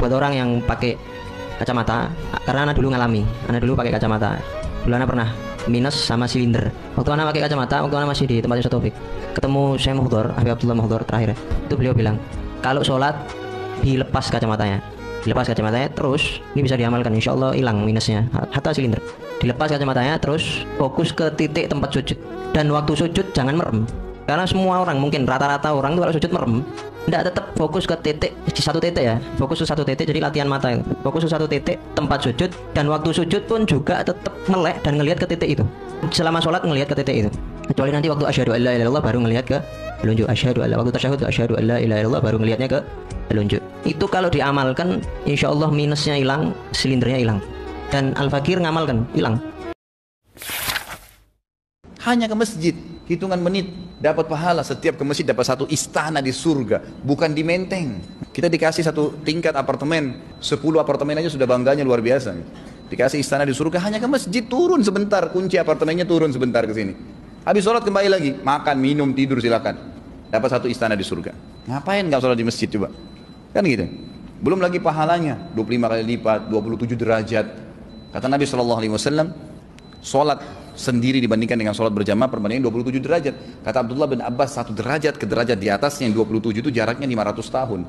buat orang yang pakai kacamata, karena anak dulu ngalami, anak dulu pakai kacamata. Dulu anak pernah minus sama silinder. Waktu anak pakai kacamata, waktu anak masih di tempat Ustaz Taufik, ketemu Syekh Muhdhar, Habib Abdullah Muhdhar terakhir. Itu beliau bilang, kalau sholat dilepas kacamatanya, terus ini bisa diamalkan, insya Allah hilang minusnya, hatta silinder. Dilepas kacamatanya, terus fokus ke titik tempat sujud. Dan waktu sujud jangan merem, karena semua orang, mungkin rata-rata orang tuh kalau sujud merem. Tidak, tetap fokus ke titik, di satu titik ya, fokus ke satu titik. Jadi latihan mata itu, fokus ke satu titik tempat sujud, dan waktu sujud pun juga tetap melek dan ngelihat ke titik itu. Selama sholat ngelihat ke titik itu, kecuali nanti waktu asyhadu alla ilaha illallah baru ngelihat ke telunjuk, asyhadu alla, waktu tasyahud asyhadu alla ilaha illallah baru ngelihatnya ke telunjuk. Itu kalau diamalkan, insya Allah minusnya hilang, silindernya hilang. Dan Al-Fakir ngamalkan, hilang. Hanya ke masjid, hitungan menit, dapat pahala. Setiap ke masjid dapat satu istana di surga, bukan di Menteng. Kita dikasih satu tingkat apartemen, 10 apartemen aja sudah bangganya luar biasa. Dikasih istana di surga, hanya ke masjid, turun sebentar, kunci apartemennya turun sebentar ke sini. Habis sholat kembali lagi, makan, minum, tidur silakan. Dapat satu istana di surga. Ngapain nggak sholat di masjid coba? Kan gitu. Belum lagi pahalanya, 25 kali lipat, 27 derajat. Kata Nabi SAW, sholat sendiri dibandingkan dengan sholat berjamaah perbandingan 27 derajat. Kata Abdullah bin Abbas, 1 derajat ke derajat di atasnya yang 27 itu jaraknya 500 tahun.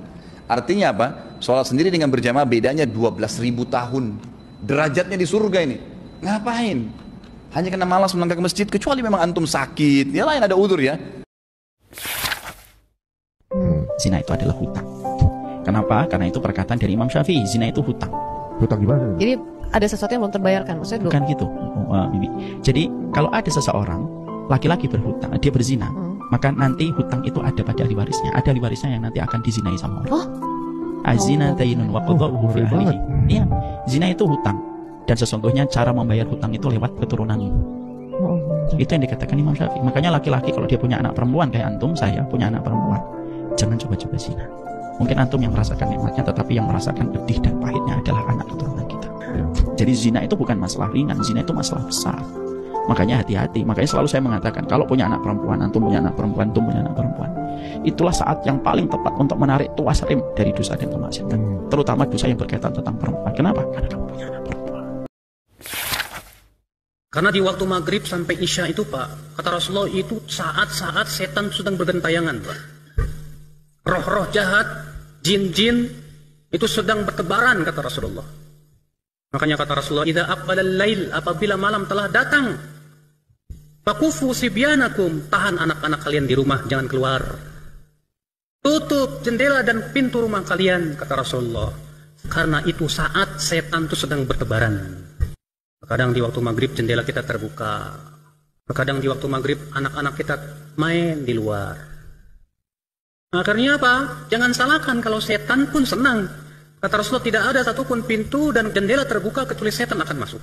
Artinya apa? Sholat sendiri dengan berjamaah bedanya 12.000 tahun. Derajatnya di surga ini. Ngapain? Hanya karena malas melangkah ke masjid, kecuali memang antum sakit, ya lain ada udzur ya. Zina itu adalah hutang. Kenapa? Karena itu perkataan dari Imam Syafi'i, zina itu hutang. Hutang gimana? Jadi ada sesuatu yang belum terbayarkan, maksudnya belum? Bukan gitu, Bibi. Jadi kalau ada seseorang laki-laki berhutang, dia berzina, maka nanti hutang itu ada pada ahli warisnya. Ada ahli warisnya yang nanti akan dizinai sama orang. Azina dainun wa qada'uhu fi ahlihi. Iya, zina itu hutang, dan sesungguhnya cara membayar hutang itu lewat keturunannya. Itu yang dikatakan Imam Syafi'i. Makanya laki-laki kalau dia punya anak perempuan kayak antum, saya punya anak perempuan, jangan coba-coba zina. Mungkin antum yang merasakan nikmatnya, tetapi yang merasakan pedih dan pahitnya adalah anak keturunan kita. Jadi zina itu bukan masalah ringan, zina itu masalah besar. Makanya hati-hati. Makanya selalu saya mengatakan, kalau punya anak perempuan, antum punya anak perempuan, antum punya anak perempuan, itulah saat yang paling tepat untuk menarik tuas rem dari dosa dan kemaksiatan, terutama dosa yang berkaitan tentang perempuan. Kenapa? Karena kamu punya anak perempuan. Karena di waktu maghrib sampai isya itu Pak, kata Rasulullah, itu saat-saat setan sedang bergentayangan Pak. Roh-roh jahat, jin-jin itu sedang bertebaran, kata Rasulullah. Makanya kata Rasulullah, idza aqbalal lail, apabila malam telah datang, fakufu sibyanakum, tahan anak-anak kalian di rumah, jangan keluar. Tutup jendela dan pintu rumah kalian, kata Rasulullah. Karena itu saat setan itu sedang bertebaran. Kadang di waktu maghrib jendela kita terbuka. Kadang di waktu maghrib anak-anak kita main di luar. Akhirnya apa? Jangan salahkan kalau setan pun senang. Kata Rasulullah, tidak ada satupun pintu dan jendela terbuka kecuali setan akan masuk.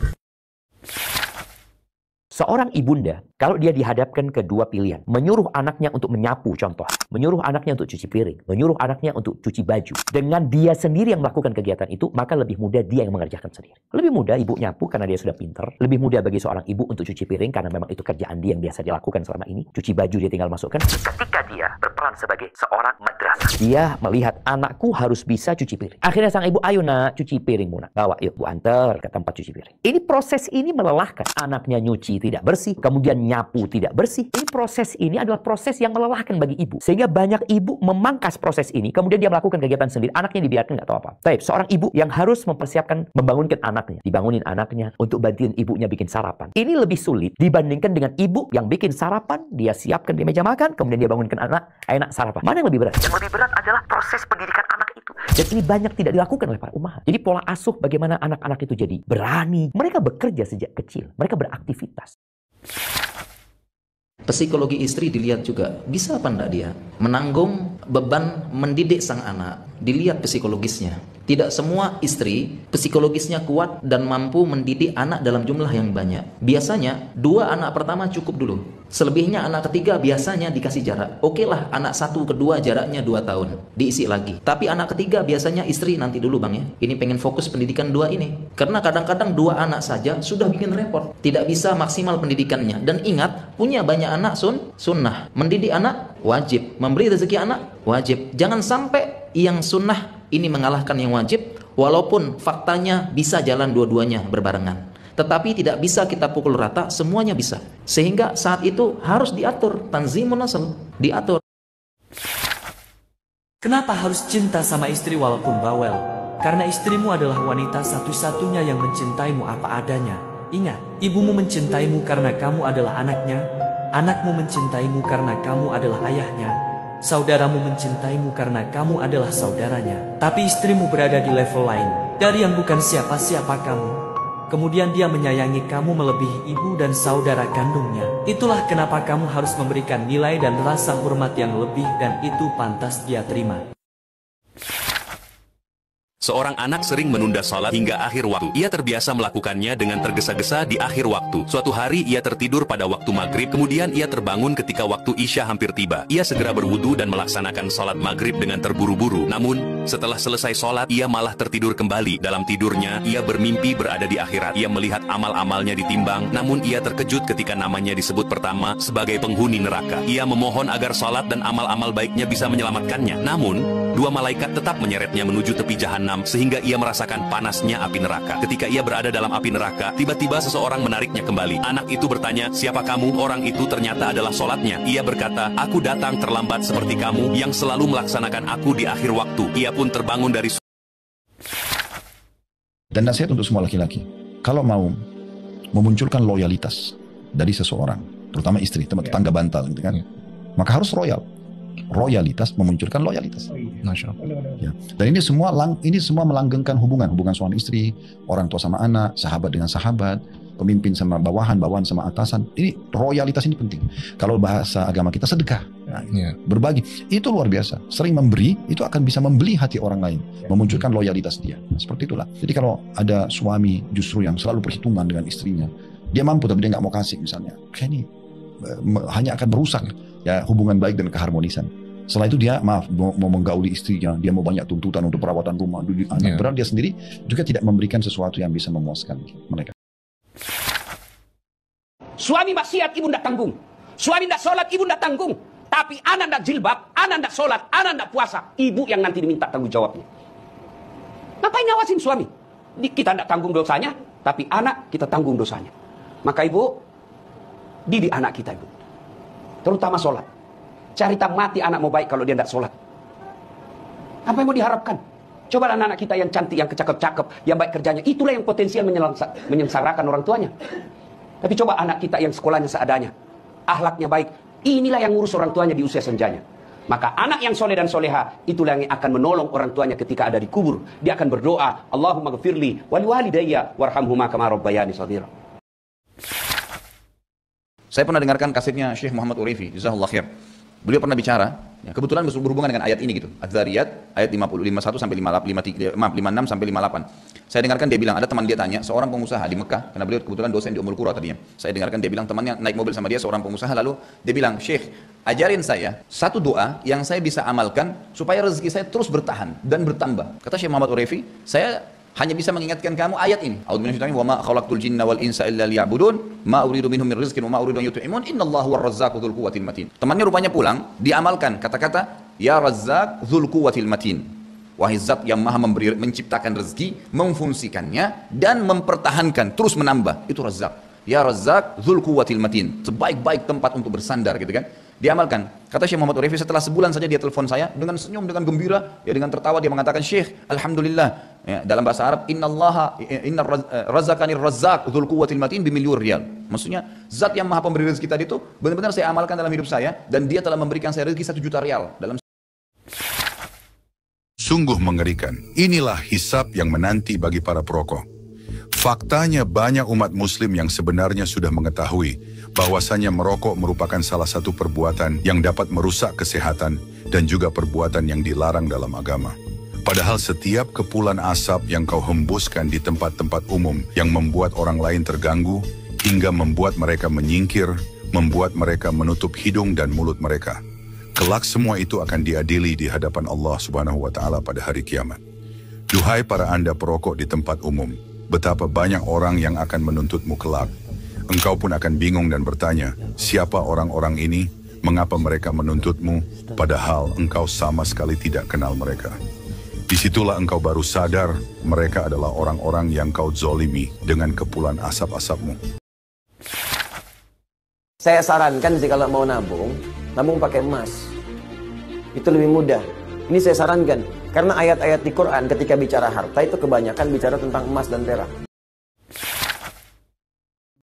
Seorang ibunda, kalau dia dihadapkan ke dua pilihan, menyuruh anaknya untuk menyapu contoh, menyuruh anaknya untuk cuci piring, menyuruh anaknya untuk cuci baju, dengan dia sendiri yang melakukan kegiatan itu, maka lebih mudah dia yang mengerjakan sendiri. Lebih mudah ibu nyapu karena dia sudah pinter, lebih mudah bagi seorang ibu untuk cuci piring karena memang itu kerjaan dia yang biasa dia lakukan selama ini, cuci baju dia tinggal masukkan. Ketika dia berperan sebagai seorang madrasah, dia melihat anakku harus bisa cuci piring. Akhirnya sang ibu, ayo nak, cuci piringmu nak, bawa yuk, bu antar ke tempat cuci piring. Ini proses ini melelahkan. Anaknya nyuci tidak bersih, kemudian nyapu tidak bersih. Ini proses ini adalah proses yang melelahkan bagi ibu. Sehingga banyak ibu memangkas proses ini, kemudian dia melakukan kegiatan sendiri. Anaknya dibiarkan nggak tahu apa. Tapi seorang ibu yang harus mempersiapkan, membangunkan anaknya, dibangunin anaknya untuk bantuin ibunya bikin sarapan. Ini lebih sulit dibandingkan dengan ibu yang bikin sarapan, dia siapkan di meja makan, kemudian dia bangunkan anak, enak sarapan. Mana yang lebih berat? Yang lebih berat adalah proses pendidikan anak itu. Dan ini banyak tidak dilakukan oleh para ummahat. Jadi pola asuh bagaimana anak-anak itu jadi berani. Mereka bekerja sejak kecil, mereka beraktivitas. Psikologi istri dilihat juga, bisa apa enggak dia menanggung beban mendidik sang anak, dilihat psikologisnya. Tidak semua istri psikologisnya kuat dan mampu mendidik anak dalam jumlah yang banyak. Biasanya 2 anak pertama cukup dulu. Selebihnya anak ketiga biasanya dikasih jarak. Oke lah, anak 1 kedua jaraknya 2 tahun, diisi lagi. Tapi anak ketiga biasanya istri nanti dulu bang ya. Ini pengen fokus pendidikan 2 ini. Karena kadang-kadang 2 anak saja sudah bikin repot. Tidak bisa maksimal pendidikannya. Dan ingat, punya banyak anak sunnah. Mendidik anak wajib. Memberi rezeki anak wajib. Jangan sampai yang sunnah ini mengalahkan yang wajib, walaupun faktanya bisa jalan dua-duanya berbarengan. Tetapi tidak bisa kita pukul rata, semuanya bisa. Sehingga saat itu harus diatur, tanzimun nasl, diatur. Kenapa harus cinta sama istri walaupun bawel? Karena istrimu adalah wanita satu-satunya yang mencintaimu apa adanya. Ingat, ibumu mencintaimu karena kamu adalah anaknya, anakmu mencintaimu karena kamu adalah ayahnya, saudaramu mencintaimu karena kamu adalah saudaranya. Tapi istrimu berada di level lain, dari yang bukan siapa-siapa kamu. Kemudian dia menyayangi kamu melebihi ibu dan saudara kandungnya. Itulah kenapa kamu harus memberikan nilai dan rasa hormat yang lebih, dan itu pantas dia terima. Seorang anak sering menunda sholat hingga akhir waktu. Ia terbiasa melakukannya dengan tergesa-gesa di akhir waktu. Suatu hari ia tertidur pada waktu maghrib, kemudian ia terbangun ketika waktu isya hampir tiba. Ia segera berwudu dan melaksanakan sholat maghrib dengan terburu-buru. Namun, setelah selesai sholat, ia malah tertidur kembali. Dalam tidurnya, ia bermimpi berada di akhirat. Ia melihat amal-amalnya ditimbang, namun ia terkejut ketika namanya disebut pertama sebagai penghuni neraka. Ia memohon agar sholat dan amal-amal baiknya bisa menyelamatkannya. Namun, dua malaikat tetap menyeretnya menuju tepi jahanam, sehingga ia merasakan panasnya api neraka. Ketika ia berada dalam api neraka, tiba-tiba seseorang menariknya kembali. Anak itu bertanya, "Siapa kamu?" Orang itu ternyata adalah sholatnya. Ia berkata, "Aku datang terlambat seperti kamu yang selalu melaksanakan aku di akhir waktu." Ia pun terbangun dari. Dan nasihat untuk semua laki-laki, kalau mau memunculkan loyalitas dari seseorang, terutama istri, tetangga bantal, gitu kan, maka harus royal. Royalitas memunculkan loyalitas. Masya Allah. Ya. Dan ini semua melanggengkan hubungan suami istri, orang tua sama anak, sahabat dengan sahabat, pemimpin sama bawahan, bawahan sama atasan. Ini royalitas ini penting. Kalau bahasa agama kita sedekah, berbagi, itu luar biasa. Sering memberi itu akan bisa membeli hati orang lain, memunculkan loyalitas dia. Nah, seperti itulah. Jadi kalau ada suami justru yang selalu perhitungan dengan istrinya, dia mampu tapi dia nggak mau kasih misalnya, kayak ini hanya akan merusak ya hubungan baik dan keharmonisan. Setelah itu dia mau menggauli istrinya, dia mau banyak tuntutan untuk perawatan rumah, anak. Berarti dia sendiri juga tidak memberikan sesuatu yang bisa memuaskan mereka. Suami maksiat, ibu ndak tanggung. Suami ndak sholat, ibu ndak tanggung. Tapi anak ndak jilbab, anak ndak sholat, anak ndak puasa, ibu yang nanti diminta tanggung jawabnya. Ngapain ngawasin suami? Kita ndak tanggung dosanya, tapi anak kita tanggung dosanya. Maka ibu, didik anak kita, ibu, terutama sholat. Cari mati anak mau baik kalau dia tidak sholat. Apa yang mau diharapkan? Coba anak-anak kita yang cantik, yang kecakep-cakep, yang baik kerjanya, itulah yang potensial menyengsarakan orang tuanya. Tapi coba anak kita yang sekolahnya seadanya, akhlaknya baik, inilah yang ngurus orang tuanya di usia senjanya. Maka anak yang soleh dan soleha, itulah yang akan menolong orang tuanya ketika ada di kubur. Dia akan berdoa, Allahumma ghafirli wali walidayya warhamhuma kama rabbayani shaghira. Saya pernah dengarkan kasetnya Syekh Muhammad Urifi, jazakallahu khair. Beliau pernah bicara, ya, kebetulan berhubungan dengan ayat ini gitu, Az-Zariyat ayat 51 sampai 56 sampai 58. Saya dengarkan dia bilang, ada teman dia tanya, seorang pengusaha di Mekah, karena beliau kebetulan dosen di Ummul Qura tadinya. Saya dengarkan dia bilang, temannya naik mobil sama dia, seorang pengusaha, lalu dia bilang, "Syekh, ajarin saya satu doa yang saya bisa amalkan supaya rezeki saya terus bertahan dan bertambah." Kata Syekh Muhammad Urifi, saya hanya bisa mengingatkan kamu ayat ini. A'udzu billahi wa ma khalaqtul jinna wal insa illa liya'budun, ma uridu minhum min rizqin wa ma uridu an yut'imun, innallaha huwar razzaqu dzul quwwatil matin. Temannya rupanya pulang, diamalkan kata-kata ya Razzaq dzul quwwatil matin. Wahai zat yang maha memberi, menciptakan rezeki, memfungsikannya dan mempertahankan, terus menambah. Itu Razzaq. Ya Razzaq dzul quwwatil matin. Sebaik-baik tempat untuk bersandar, gitu kan. Diamalkan. Kata Syekh Muhammad Urifi, setelah sebulan saja dia telepon saya dengan senyum, dengan gembira, ya dengan tertawa dia mengatakan, "Syekh, alhamdulillah." Ya, dalam bahasa Arab, inna razaqanir razzaq dzul quwwatil matin bimilyur riyal. Maksudnya, zat yang maha pemberi rezeki tadi itu benar-benar saya amalkan dalam hidup saya dan dia telah memberikan saya rezeki 1 juta rial dalam. Sungguh mengerikan. Inilah hisab yang menanti bagi para perokok. Faktanya banyak umat muslim yang sebenarnya sudah mengetahui bahwasanya merokok merupakan salah satu perbuatan yang dapat merusak kesehatan dan juga perbuatan yang dilarang dalam agama. Padahal setiap kepulan asap yang kau hembuskan di tempat-tempat umum yang membuat orang lain terganggu hingga membuat mereka menyingkir, membuat mereka menutup hidung dan mulut mereka. Kelak semua itu akan diadili di hadapan Allah Subhanahu wa Ta'ala pada hari kiamat. Duhai para Anda perokok di tempat umum, betapa banyak orang yang akan menuntutmu kelak. Engkau pun akan bingung dan bertanya, siapa orang-orang ini? Mengapa mereka menuntutmu? Padahal engkau sama sekali tidak kenal mereka. Disitulah engkau baru sadar mereka adalah orang-orang yang kau zolimi dengan kepulan asap-asapmu. Saya sarankan sih kalau mau nabung pakai emas. Itu lebih mudah. Ini saya sarankan. Karena ayat-ayat di Quran ketika bicara harta itu kebanyakan bicara tentang emas dan perak.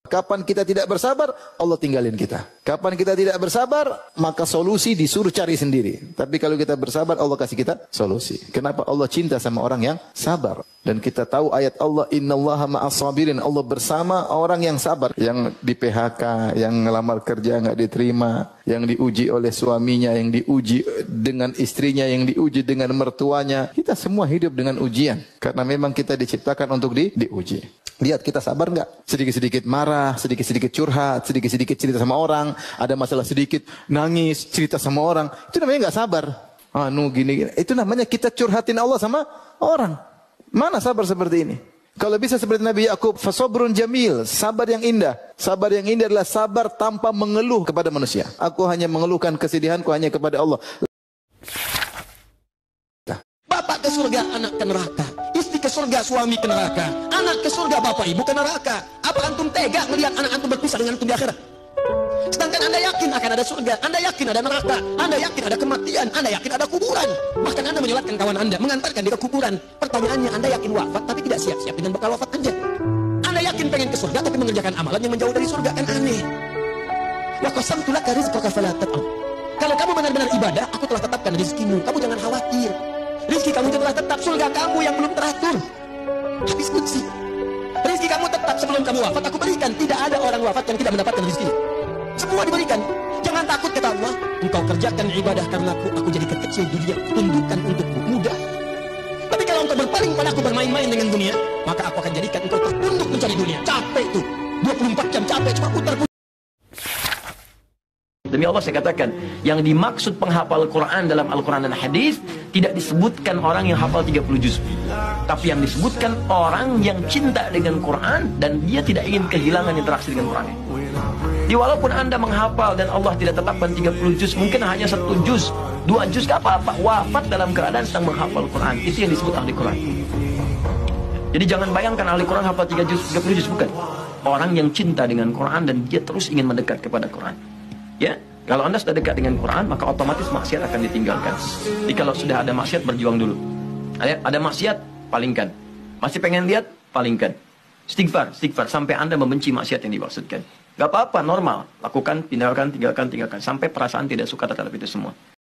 Kapan kita tidak bersabar, Allah tinggalin kita. Kapan kita tidak bersabar, maka solusi disuruh cari sendiri. Tapi kalau kita bersabar, Allah kasih kita solusi. Kenapa Allah cinta sama orang yang sabar? Dan kita tahu ayat Allah, innallaha ma'as sabirin. Allah bersama orang yang sabar. Yang di PHK, yang ngelamar kerja nggak diterima, yang diuji oleh suaminya, yang diuji dengan istrinya, yang diuji dengan mertuanya. Kita semua hidup dengan ujian. Karena memang kita diciptakan untuk diuji. Lihat kita sabar nggak? Sedikit-sedikit marah, sedikit-sedikit curhat, sedikit-sedikit cerita sama orang, ada masalah sedikit nangis, cerita sama orang. Itu namanya nggak sabar. Gini. Itu namanya kita curhatin Allah sama orang. Mana sabar seperti ini? Kalau bisa seperti Nabi Yakub, fasobrun jamil, sabar yang indah. Sabar yang indah adalah sabar tanpa mengeluh kepada manusia. Aku hanya mengeluhkan kesedihanku hanya kepada Allah. Bapak ke surga, anak ke neraka. Istri ke surga, suami ke neraka. Anak ke surga, bapak ibu ke neraka. Apa antum tega melihat anak antum berpisah dengan antum di akhirat? Sedangkan Anda yakin akan ada surga, Anda yakin ada neraka, Anda yakin ada kematian, Anda yakin ada kuburan. Bahkan Anda menyolatkan kawan Anda, mengantarkan dia ke kuburan. Pertanyaannya, Anda yakin wafat tapi tidak siap-siap dengan bekal wafat Anda. Anda yakin pengen ke surga tapi mengerjakan amalan yang menjauh dari surga, kan aneh. Wa qasamtu laka rizqaka fala tat'am. Kalau kamu benar-benar ibadah, aku telah tetapkan rezekimu. Kamu jangan khawatir. Rezeki kamu itu telah tetap, surga kamu yang belum teratur. Habis kunci. Rezeki kamu tetap sebelum kamu wafat, aku berikan. Tidak ada orang wafat yang tidak mendapatkan rezeki. Semua diberikan. Jangan takut kata Allah. Engkau kerjakan ibadah karenaku, aku jadi kecil dunia. Tundukkan untukku, mudah. Tapi kalau engkau berpaling padaku bermain-main dengan dunia, maka aku akan jadikan engkau tertunduk mencari dunia. Capek tuh. 24 jam capek cuma putar-putar. Demi Allah saya katakan, yang dimaksud penghafal Quran dalam Al-Quran dan Hadis tidak disebutkan orang yang hafal 30 juz. Tapi yang disebutkan orang yang cinta dengan Quran dan dia tidak ingin kehilangan interaksi dengan Quran. Jadi walaupun Anda menghafal dan Allah tidak tetapkan 30 juz, mungkin hanya 1 juz, 2 juz, gak apa-apa. Wafat dalam keadaan sedang menghafal Quran. Itu yang disebut ahli Quran. Jadi jangan bayangkan ahli Quran hafal 3 juz, 30 juz, bukan. Orang yang cinta dengan Quran dan dia terus ingin mendekat kepada Quran. Ya, kalau Anda sudah dekat dengan Quran, maka otomatis maksiat akan ditinggalkan. Jadi kalau sudah ada maksiat, berjuang dulu. Ada maksiat, palingkan. Masih pengen lihat, palingkan. Istighfar, sampai Anda membenci maksiat yang dimaksudkan. Gak apa-apa, normal. Lakukan, tinggalkan, sampai perasaan tidak suka terhadap itu semua.